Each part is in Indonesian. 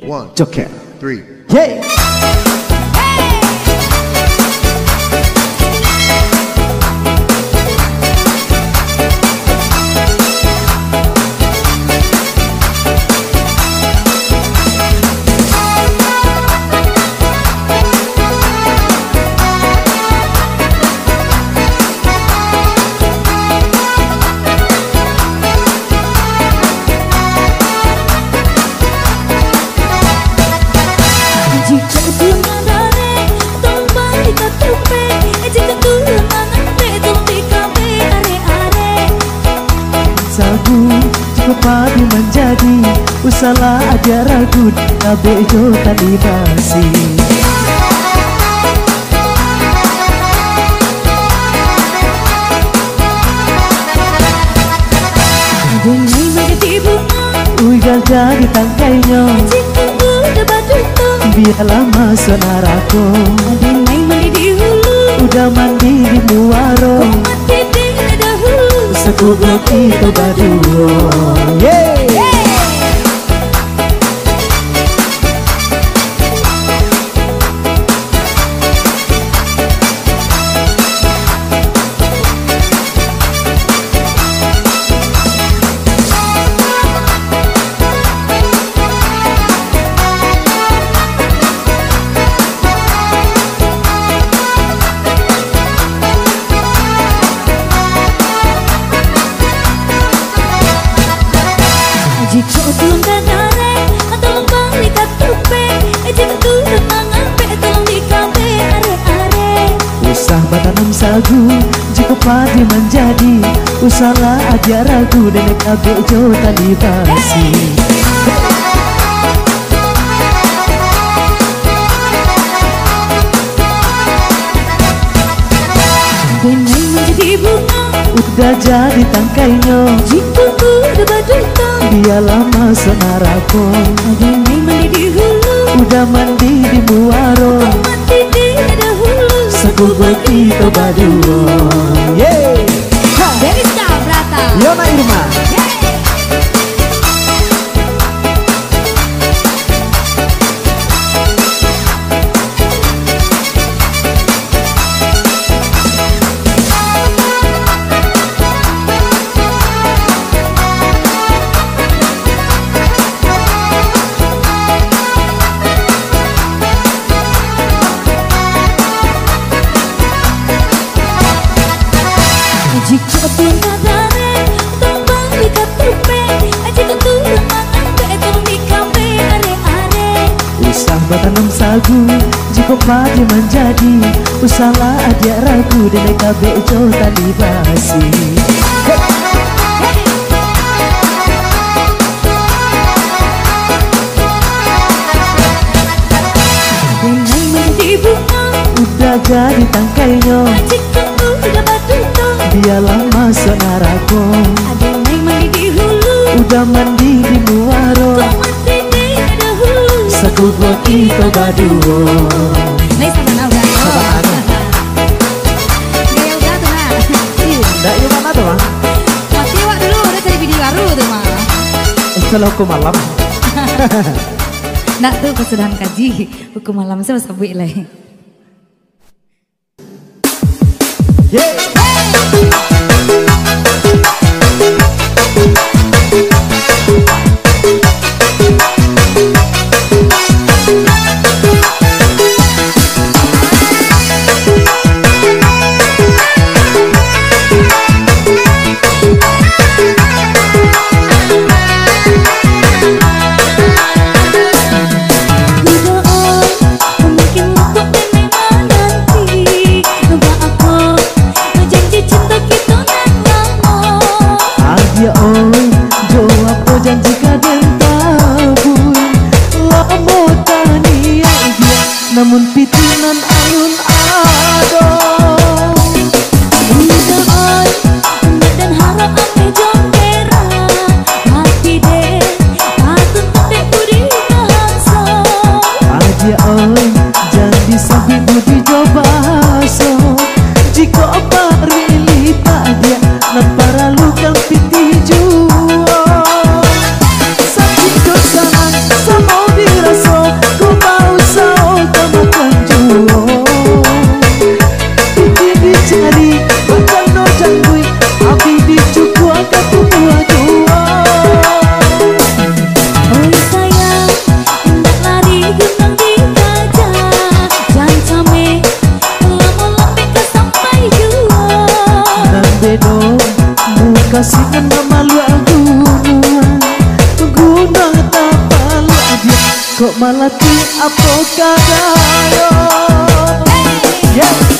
1, Joker 3. Yeay. Padi menjadi usaha aja ragu kabe jo tadi basi Dengai menjadi bunga ugal jadi tangkainya jika udah batu biar lama sonaraku Dengai mandi di hulu udah mandi di muaro mati di dahulu sekubo kita berdua. Yeay. Jika tulung kadare atau balik katupe jika tulung mangape tolong dikabe are-are Usah batanam sagu jika padi menjadi usaha aja ragu dan kabe jo tadi basi Dengai menjadi bunga udah jadi tangkainya jika udah batu dia lama sonaraku Dengai mandi di hulu udah mandi di muaro mati di dahulu sekubo kita berdua. Yeay. Derista Brata Yona Irma. Jika tulung kadare tolong balik katupe jika tulung mangape tolong dikabe are-are Usah batanam sagu jika padi menjadi usaha aja ragu dan kabe jo tadi basi Dengai menjadi bunga udah jadi tangkainya jika udah batu dia lama sonaraku Dengai mandi di hulu udah mandi di muaro mati di dahulu sekubo kita berdua. Nih sama naga Sama gaya udah tuh nah Nggak yuk mana tuh mah mati wak dulu udah cari video baru tuh mah kalau hukum malam nak tuh kesudahan kaji hukum malam saya sabui lah Yeay. Ya oi, jawab ko janji ka den tabun Lamo tania dia, namun pitinan alun ado Udah oi, dan harap ame jongkera mati deh, atun tete budi bahasa Aja oi, janji sampai budi coba so Jika bari tak dia, nan para luka piti jua Sakit dosa sama dirasa kok malah ti apa kadayo. Yeah.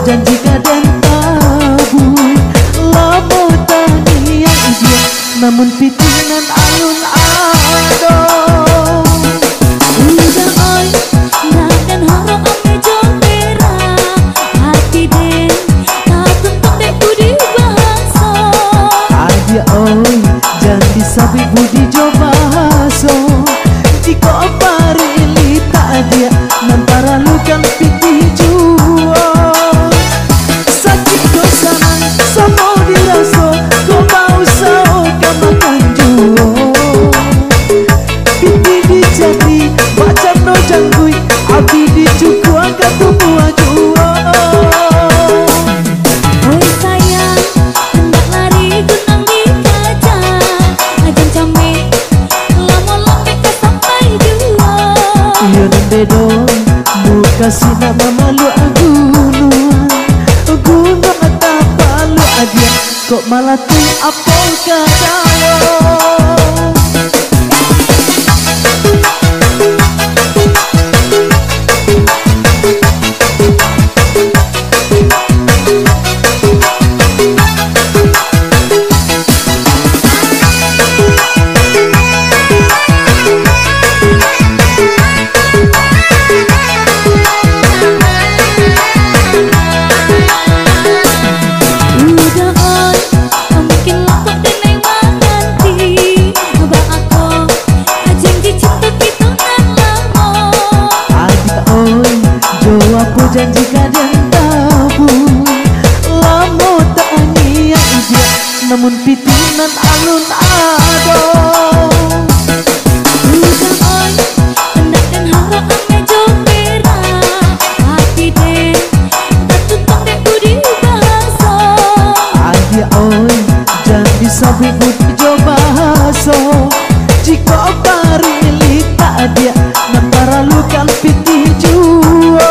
Janji kadang tabu lamo tania dia namun pitinan alun ado udah oi dan harap ame jomera hati den tak tentu dek budi bahasa adia oi janji sabi budi jobaso jika pari lita dia nampara lukan pitih juo samo diraso kau mau sao kamakan juo piti dijadi macam no janggui abdi dicuku angkat tumbuh juo. oi sayang hendak lari gunung di kaca ajan came lama lembek ke sampai juo iya nande dong muka sina mamalu agunuan gunung atapalu adia kok malah ti apa kadayo. Janji kadang tabu lamo tania dia namun pitinan alun ado udah oi hendak dan harap ame jomera hati den tak tentu dek budi bahasa adia oi janji sabi budi jobaso jika pari lita dia nampara lukan pitih juo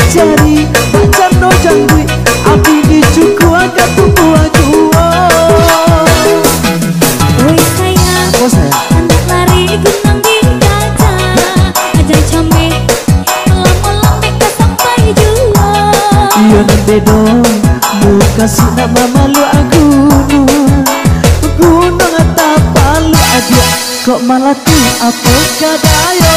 cari macam no janggui abdi dicuku angkat tumbuh juo. oi sayang hendak lari gunung di kaca ajan came lama lembek ke sampai juo iya nande dong muka sina mamalu agunuan gunung atapalu adia kok malah ti apa kadayo.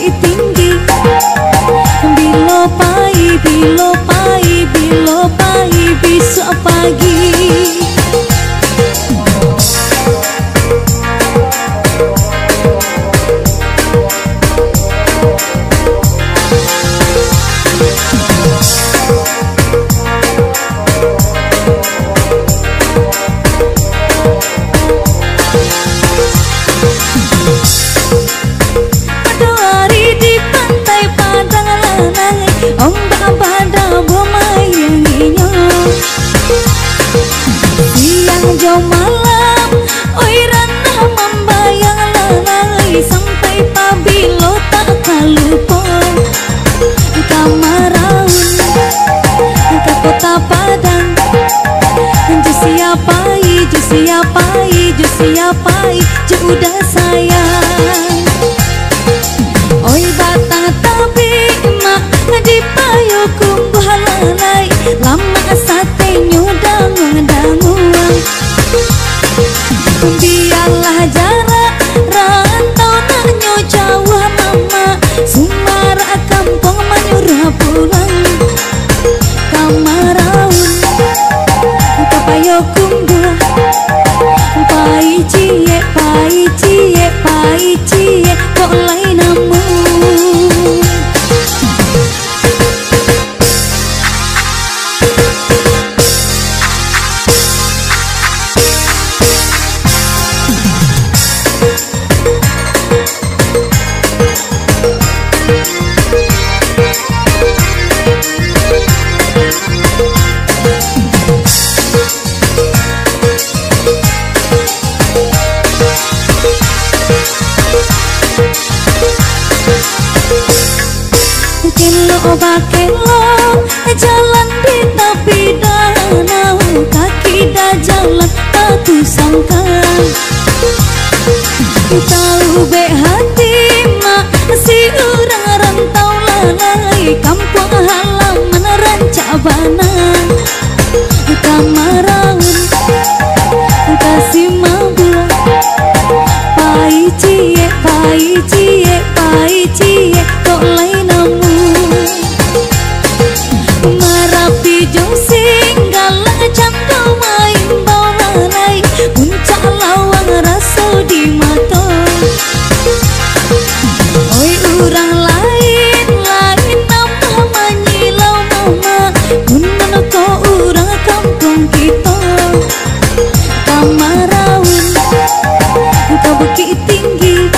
bukit tinggi. Bilo pai, bilo pai, bilo pai, besok pagi. Ombak pada bermainnya. Siang jauh malam, oi ranah membayang lalai. Sampai pabilo tak kalupon Kamaraun ke kota Padang. Jusiapai, jusiapai, jusiapai, udah sayang. Oi batang tapi mak di payo kumbuh lalai. Lama sate nyudang danguang. Biarlah jarak rantau nanyo jauh mama. Sumara kampung menyuruh pulang. Kamaraun ke payo kumbuh. Pai cie, pai cie, pai cie, kok lain namu. Kelo jalan di tepi danau, kaki dah jalan batu sangkan. Tahu be hati mak si orang rantau lalai. Kampung halaman Rancabanan. Kamaraun kasih mabuk. Pai cie, pai cie, pai cie, kok lain namu. Marapi josing galang cangkau main bawarai. Puncak lawang rasa di mata. Oi urang lain, lain nama manyilau mama. Kunan ko urang kampung kita. Kamaraun ke bukit tinggi.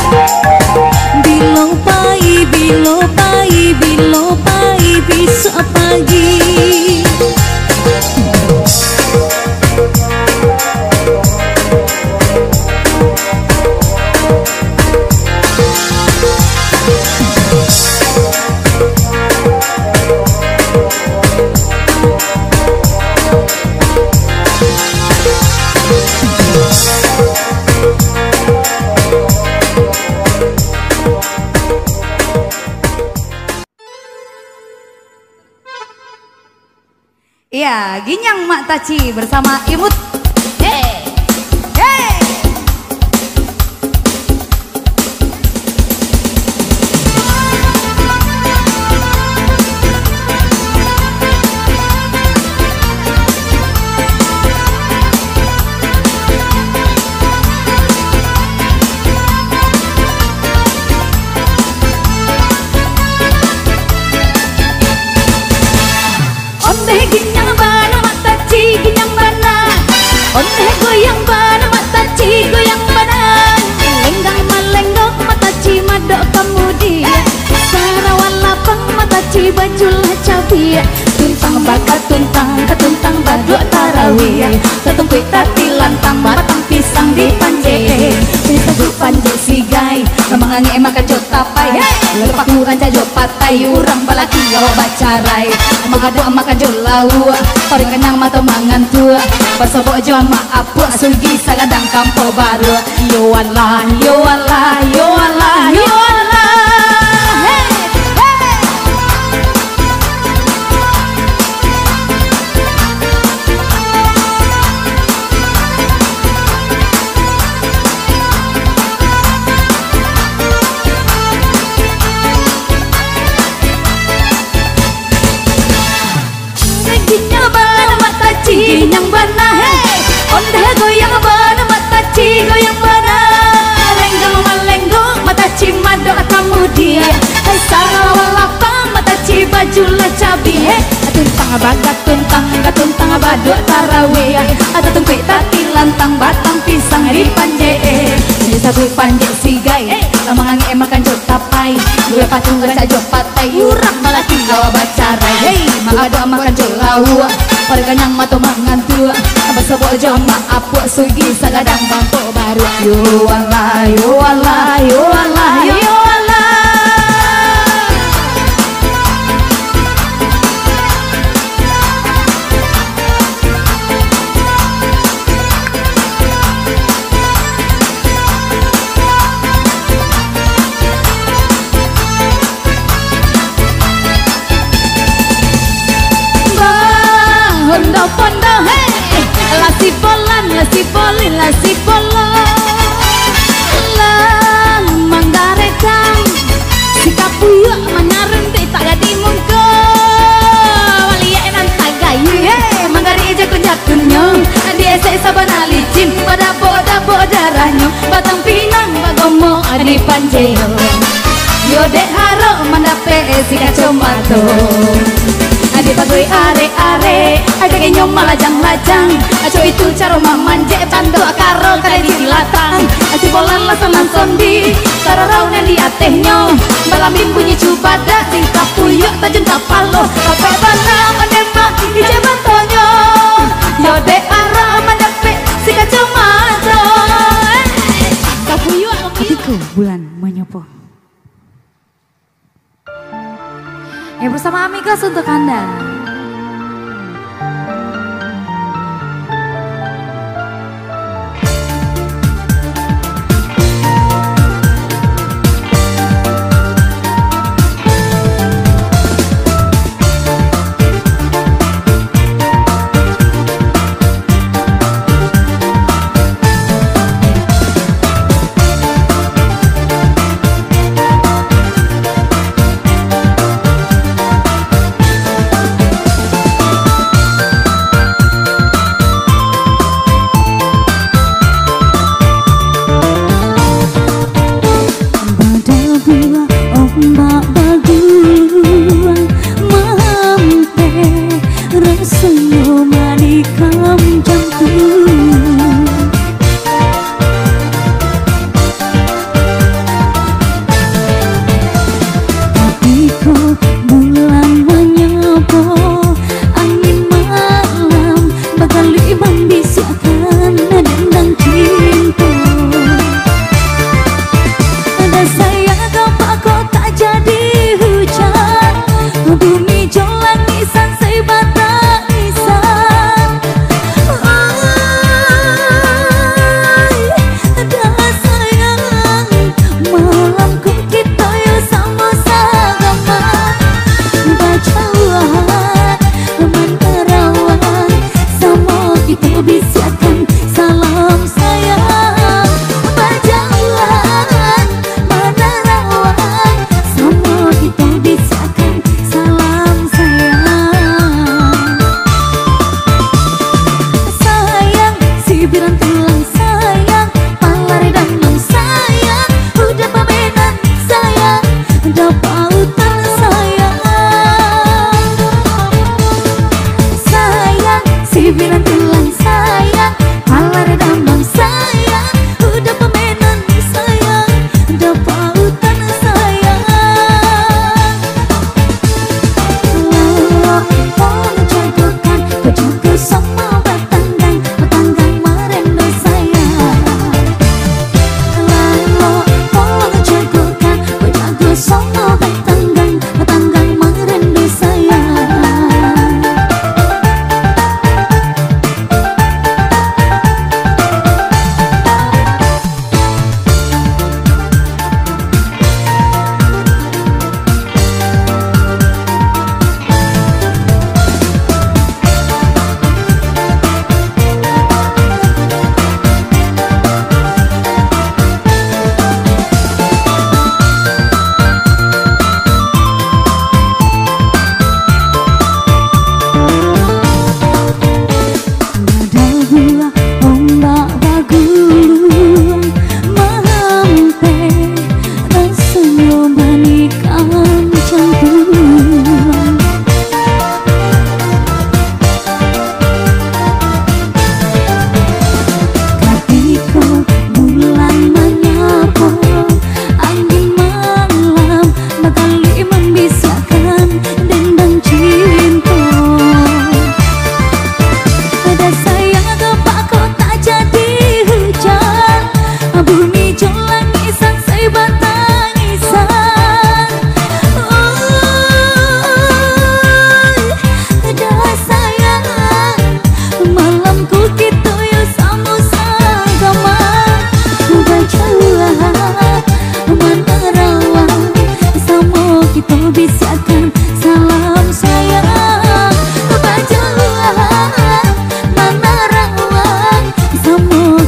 Bilo pai, bilo pai, bilo pai, besok pagi. Iya, Ginyang Mak Taci bersama Imut. Hey, hey. Onde Ginyang bana Mak Taci, Ginyang bana. Onde goyang bana Mak Taci, goyang bana. Lenggang malenggok Mak Taci madok kemudian. Sarawan lapang Mak Taci bajulah cabi. Tuntang bakat tuntang ketuntang baduk tarawih. Ketungkui tati lantang batang pisang di panje. Pisang panje sigai, kemangangi makan jok tapai. Lepak murang jajok patai, urang balaki yo bacarai. Magado makan jok lau, toring kenyang mata mangan tua. Bersobok jual mak apuk, sugi sagadang kampo baru. Yo Allah, yo Allah, yo Allah, yo Allah. goyang bana Lenggong melenggong mata cimado kamu dia Hai sarawalapang mata ci baju lah cabi tuntang bagat tuntang baduk tarawih ada tumpik tati lantang batang pisang di panje jadi sabu panje sigai lamangangi makan jok tapai gue patung gaca jok patai urang malaki gawa bacarai hey magado makan jok lawa perganyang mato mangantua abasabo joma apu sugi sagadang bangko baru yo Allah yo Allah yo Allah yo Allah Pondo hey lasi polan lasi polan lang manggaretang sikap puyo manareng te tak gadi mungko walia enan tagayu hey manggari eja kunyakunyo adi ese sabana licin pada boda darahnya batang pinang bagomo adi panjeo yo dek haro mandape sika comato adi pagoi are ada kenyom malajang aco itu caro mamanje bantu karo kare di silatang aci bolan lasanan sondi cara raunen di atehnya balamin bunyi cubada tingkap puyuk tajun kapalo kape bana menembak ije bantonyo yode ara mendape si kacamata kapuyuk Hatiku bulan menyopo. Bersama Amigos untuk Anda.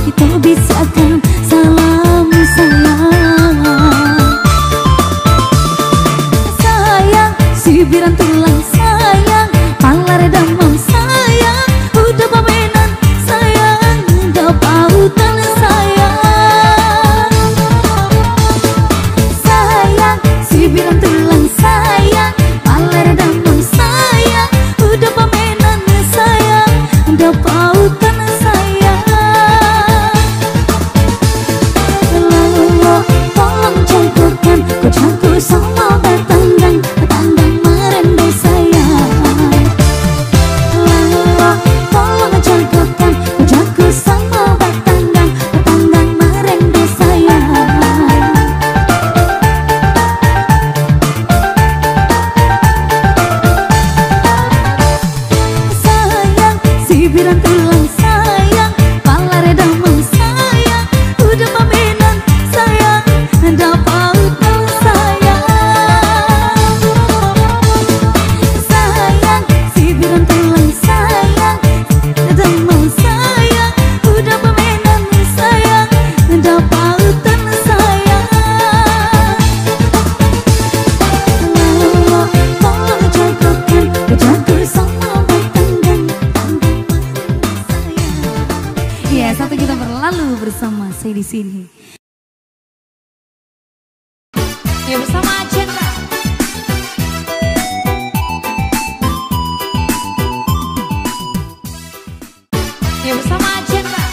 kita bisakan salam sayang. Sayang, sibiran tulang sayang, palar damam sayang, udah pamenan sayang, udah pautan sayang. Sayang, sibiran tulang sayang, palar damam sayang, udah pamenan sayang, udah pautan sayang. Lalu tolong jagokan kocaku sama batandang, batandang merendai sayang. Lalu tolong jagokan kocaku sama batandang, batandang merendai sayang. Sayang, sibiran tulang sayang, palar damang sayang, udah pamenan sayang, ada pautan sayang. Sayang, sibiran tulang sayang, damang sayang, udah pamenan sayang, ada pautan sayang. Lalu tolong jagokan kocaku sama batandang, batandang sayang. Ya, 1 juta berlalu bersama saya di sini. Ya, bersama Cendra. Ya, bersama Cendra.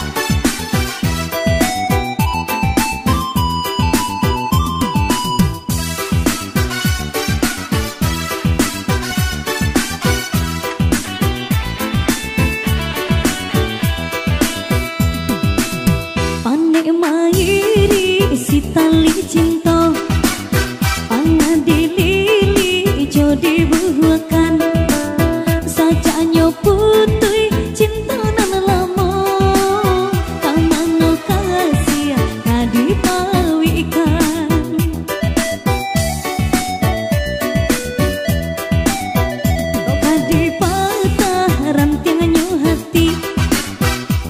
Pandai mairi si tali cinta, pangadili jodi buahkan, sajanyo putui cinta nan lama, kamano kasih kadipawikan. Kadipatah rantinganyo hati,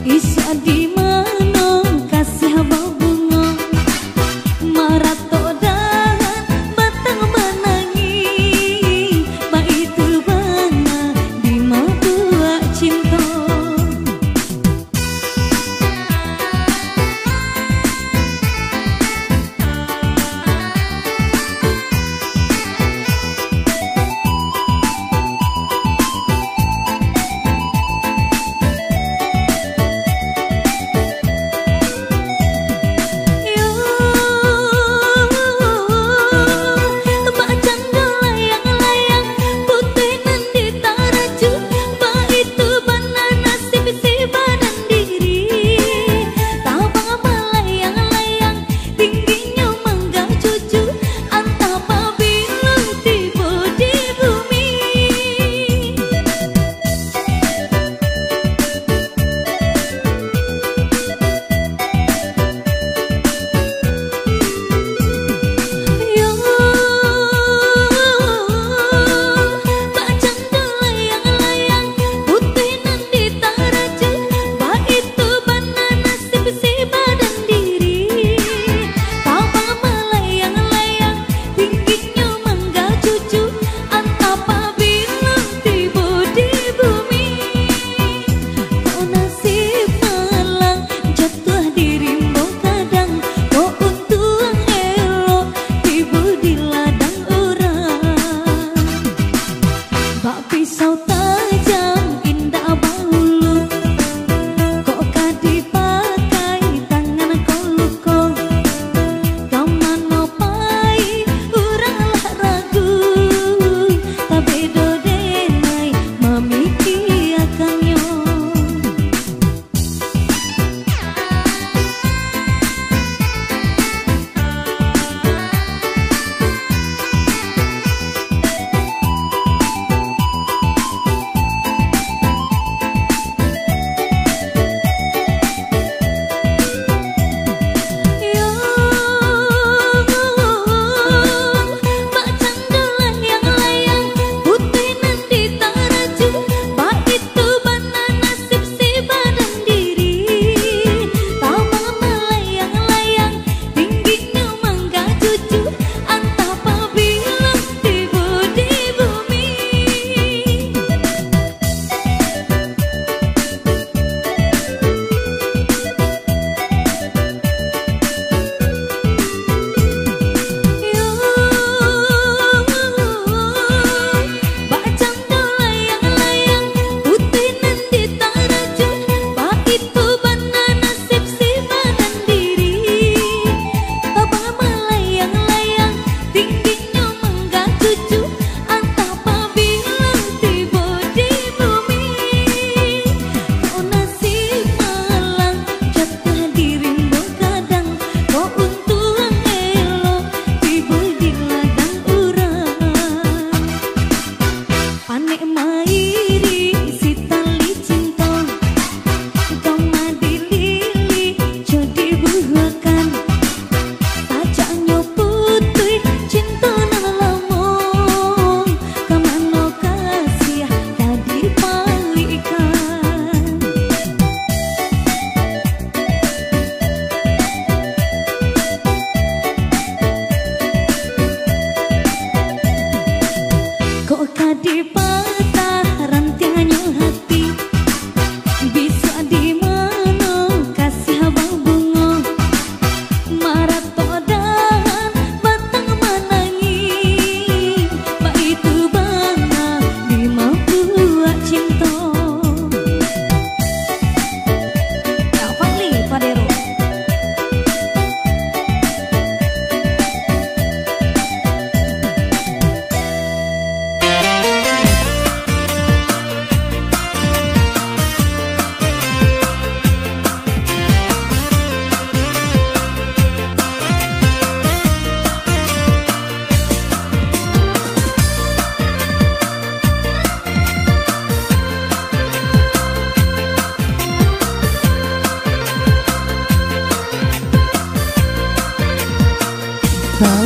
isya di mana kasih bunga, marato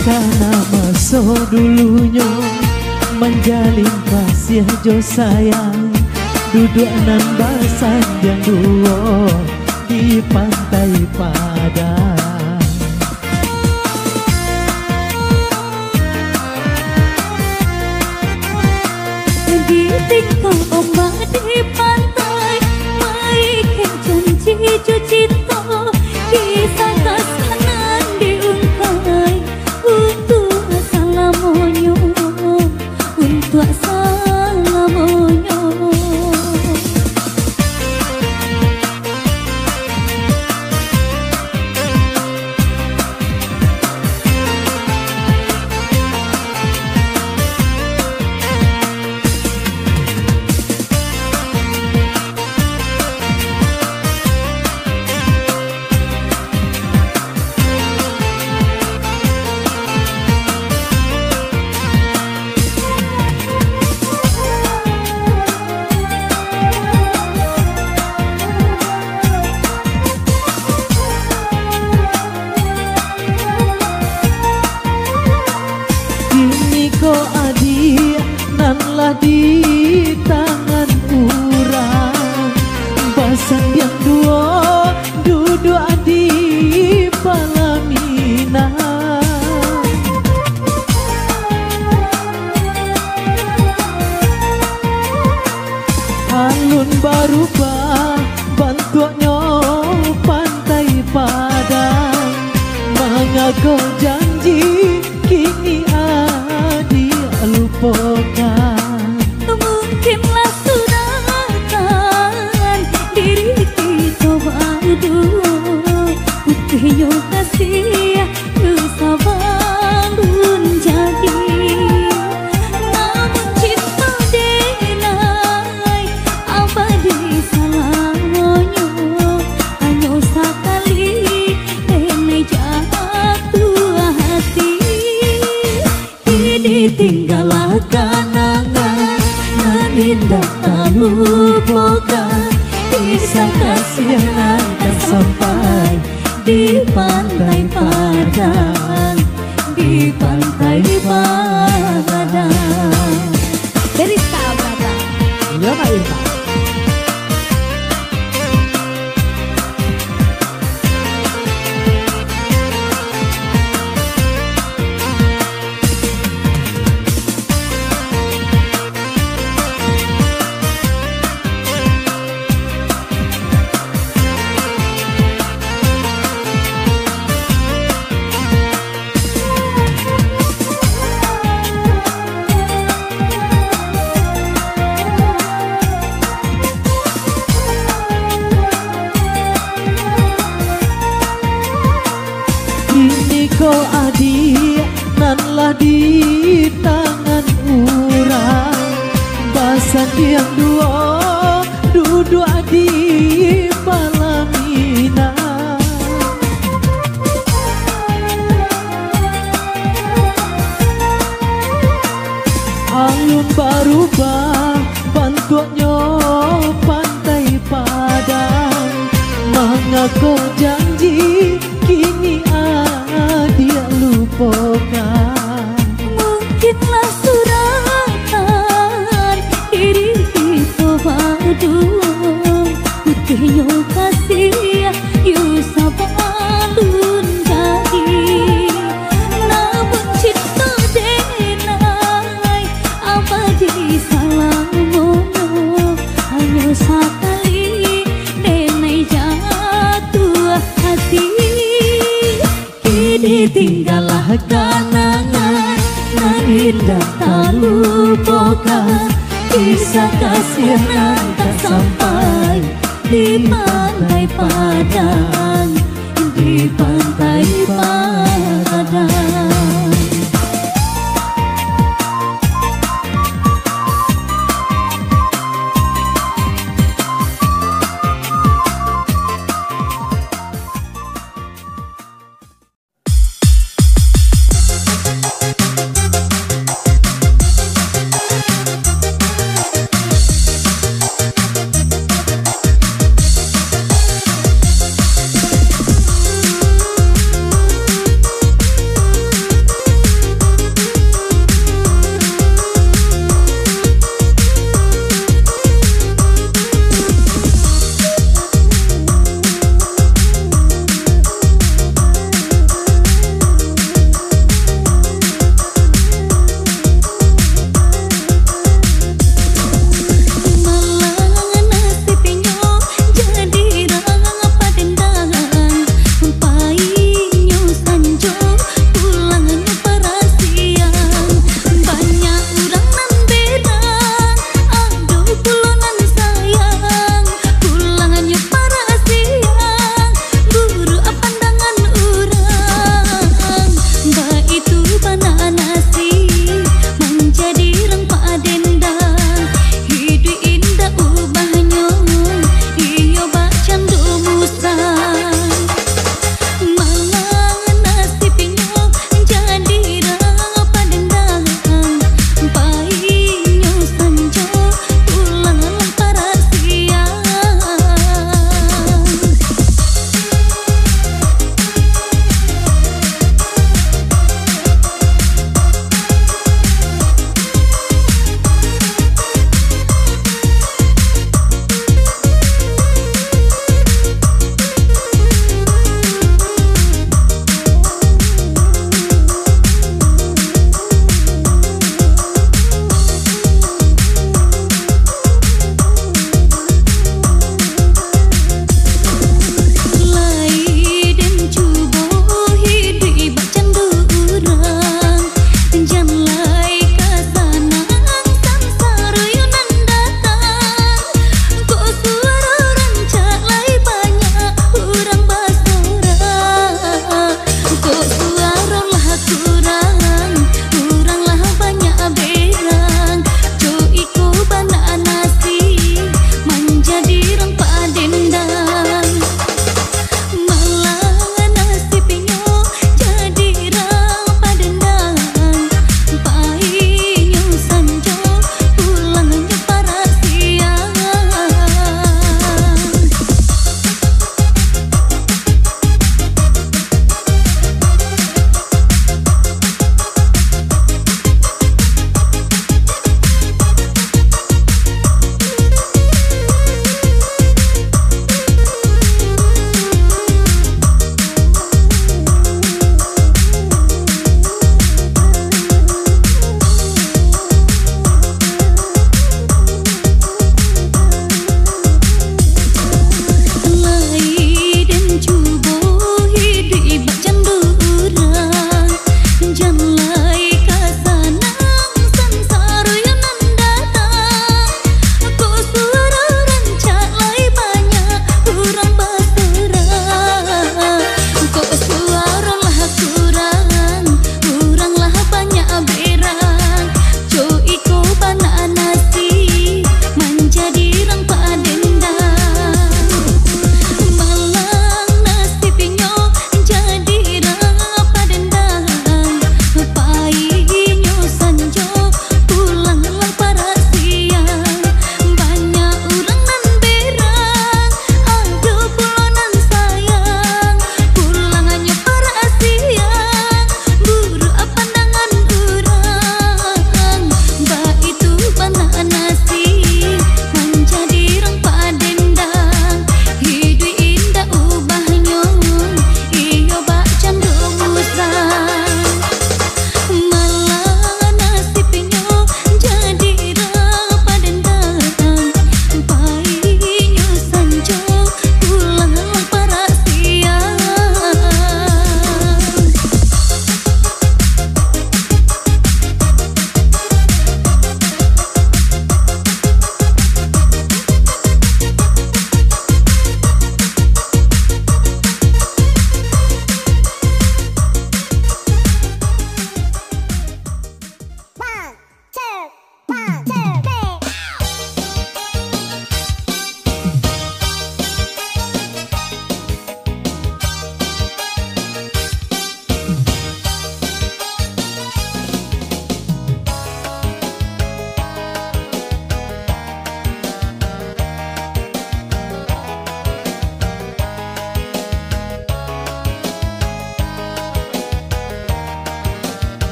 karena masa dulunya menjalin kasih jo sayang, duduk nan basandang duo di pantai Padang. Ditinggal ombak di pantai, maikin janji cinta, kisah kasanan diungkai untuk salamonyo, untuk salamonyo. Di tangan urang basan yang dua duduk di Palaminan. Alun barubah bentuknya pantai Padang, mengaku janji kini adi lupakan. Mungkinlah suratan diri coba dulu, putihnya kasih sabarun jadi. Namun cinta denai abadi salamonyo, hanya sekali denai jatuh hati. Ditinggallah kenangan nan indah tak lupakan, kisah kasih yang tak sampai di pantai Padang, di pantai Padang. Dari Sabrata. Ya Kak Irma. Kau adik nanlah di tangan urang basan yang dua duduk di Palaminan. Alun barubah bentuknya pantai Padang, mengaku janji kini dia lupakan. Mungkinlah suratan diri coba dulu, putihnya kasih sabarun jadi. Namun cinta denai abadi salamonyo, hanya sekali denai jatuh hati. Ditinggallah kenangan nan indah tak lupakan, kisah kasih yang tak sampai di pantai Padang, di pantai Padang.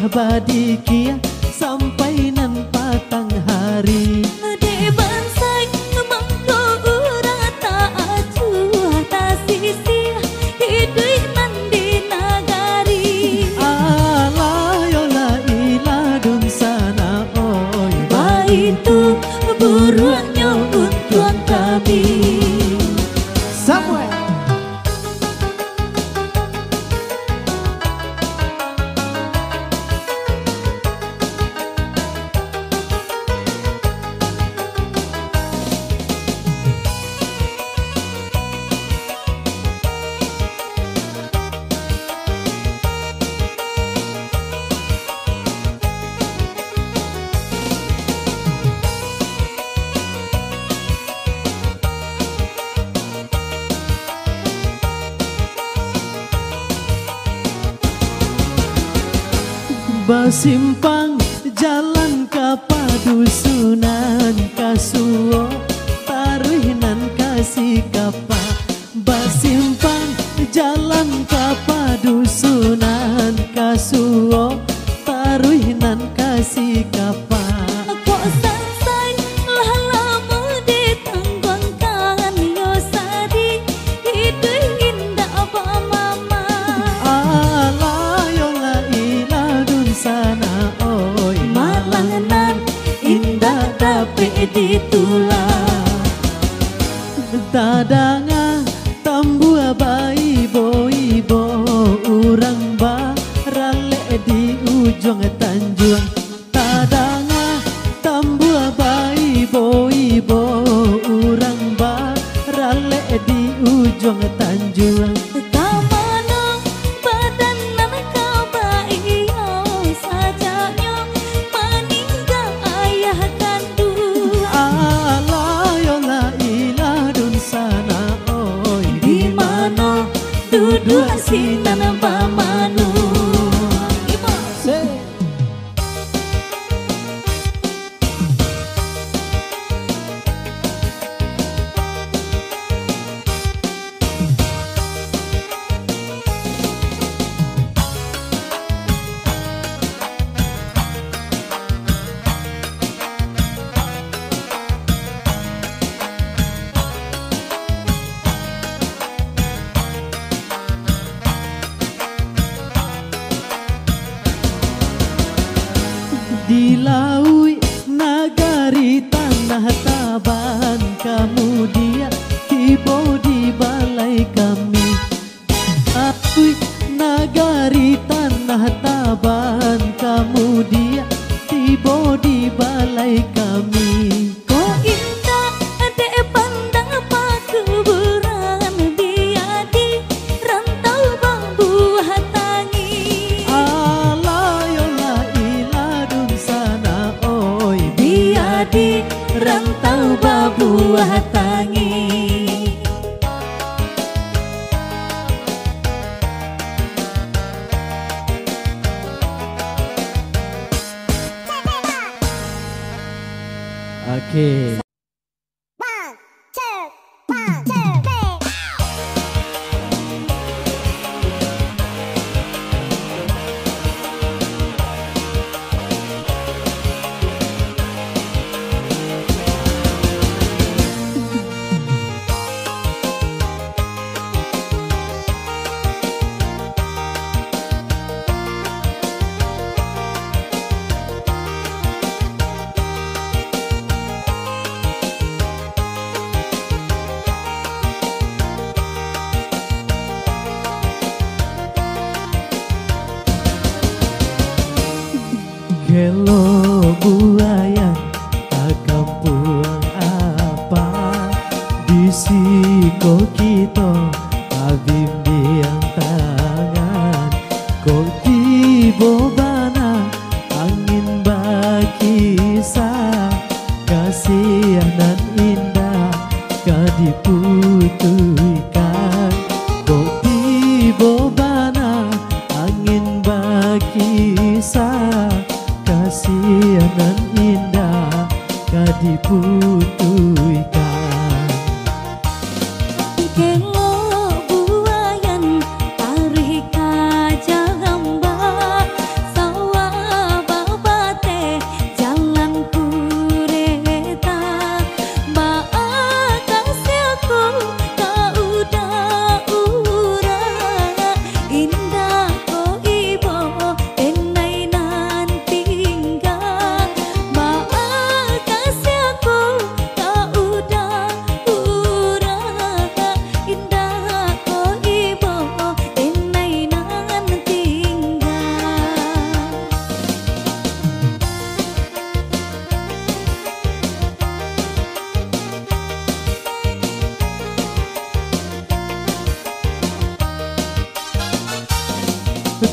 bah badikia sampai nan patang hari. Di bansai mangko urang tak acuh tak sisi hidui nan di nagari. Alayola iladun sana oi Itu buruannya untuan kami. Samuel. Basimpang jalan ka padusunan kasuo taruhinan kasih kapa. Basimpang jalan ka padusunan kasuo taruhinan kasih kapa. Kok sansai lalamu ditanggungkan yo sadi hidui indah apa mama. Alayola iladun sana oi Malangan indah tapi ditulang. Tadanga tambua bayi ibo urang ba rale di ujung tanjung. Tadanga tambua bayi ibo urang ba rale di ujung tanjung. Kamana badan nan kau bayo sajanya meninggal ayah kandung. Alayola iladun sana oi Di mana duduk sinan pamanu. Se- Dilaui nagari tanah taban kemudian tiba di balai kami. Akui nagari tanah taban kemudian tiba di balai kami. Kok indah dek pandang pakuburan dia di rantau bambu hatangi. Alayola iladun sana oi Dia di rantau bambu hatangi. Oke. Hello buaya akan pulang apa di siko kita abim diang tangan kok dibobana angin bakisa kasihanan indah kadiputuikan kok dibobana angin bakisa kasihanan indah kadiputuikan. Kelo buayan tarik aja hamba sawah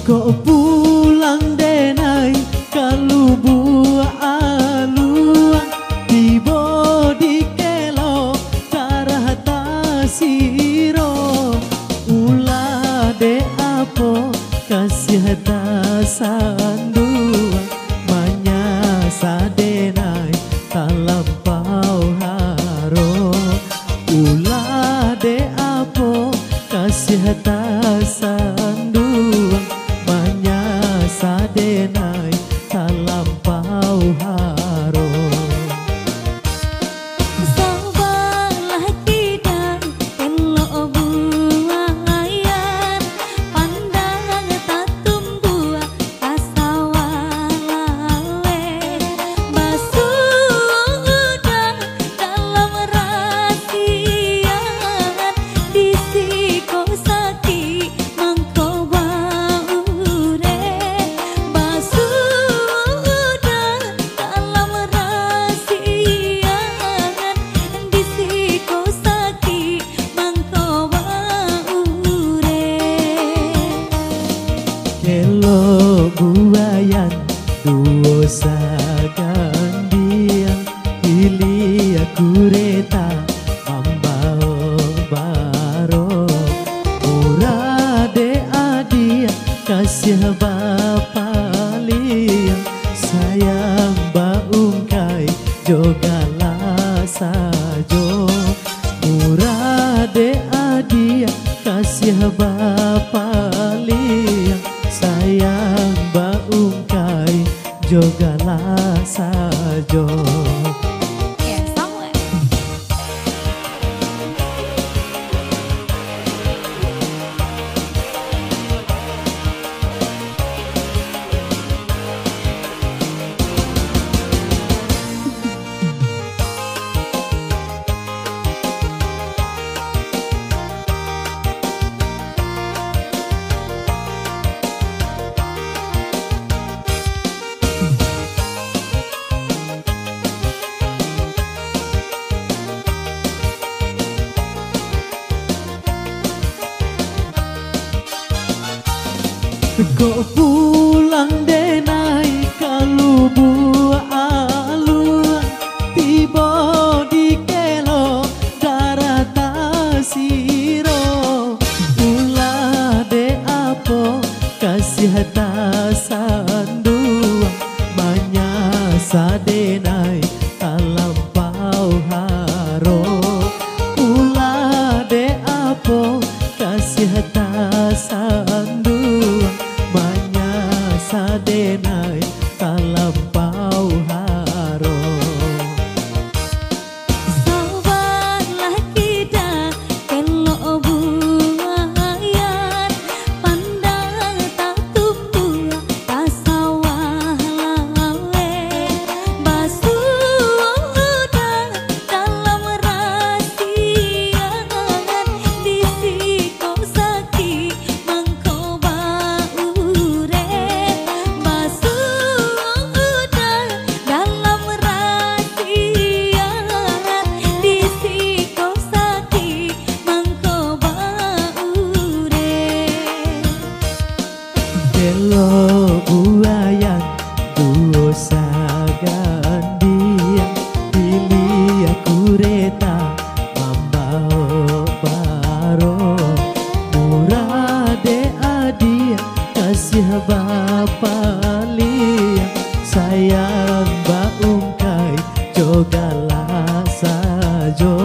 Kok pulang denai kalau buah aluan tiba di kelo darah tasiro ulah de apo kasih sanduan manyasa denai talampau haro ulah de apo kasih sanduan manyasa denai talampau haro. Sobalah tidak elok buayan pandang tak tumbuh asawalawe basuh udah dalam rasian disiko sakit mangko baure basuh udah dalam rasian disiko sakit mangko baure. Kelo buayan duo sagandian pilih kureta mambao baro murade adia kasih bapa liang sayang baungkai jogalah sajo murade adia kasih bapa liang sayang baungkai jogalah sajo. Ya sama. Kok pulang denai kalau buah aluan tiba di kelo darah tasiro ulah de apo kasih sanduan manyasa denai talampau haro ulah de apo kasih sanduan manyasa denai talampau haro. Sobalah tidak elok buayan pandang tak tumbuh asawalawe basuh udah dalam rasian disiko sakit mangko baure basuh udah dalam rasian disiko sakit mangko baure. Kelo buayan duo sagandian pilih kureta mambao baro murade adia kasih bapa liang sayang baungkai jogalah sajo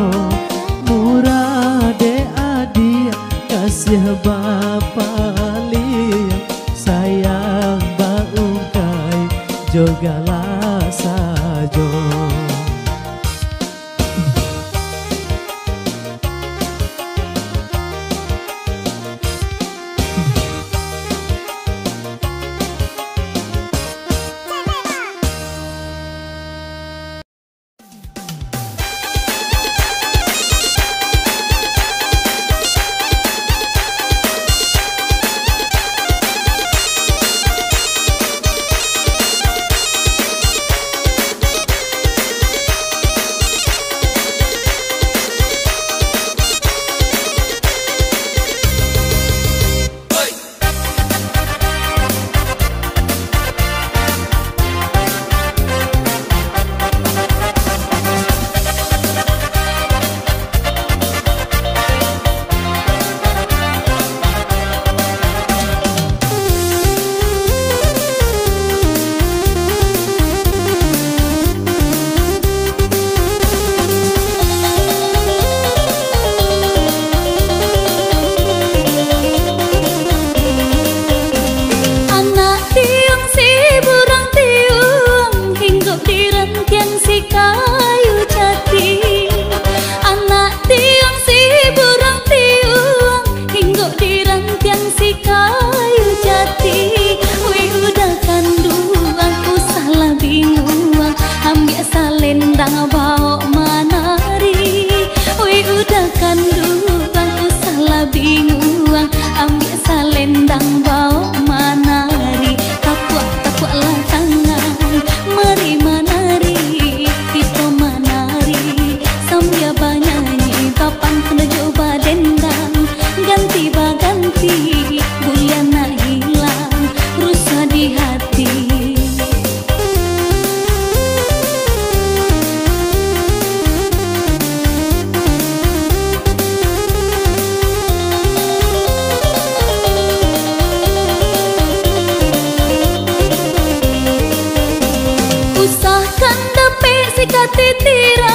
murade adia kasih bapa liang sayang baungkai jogalah sajo. titira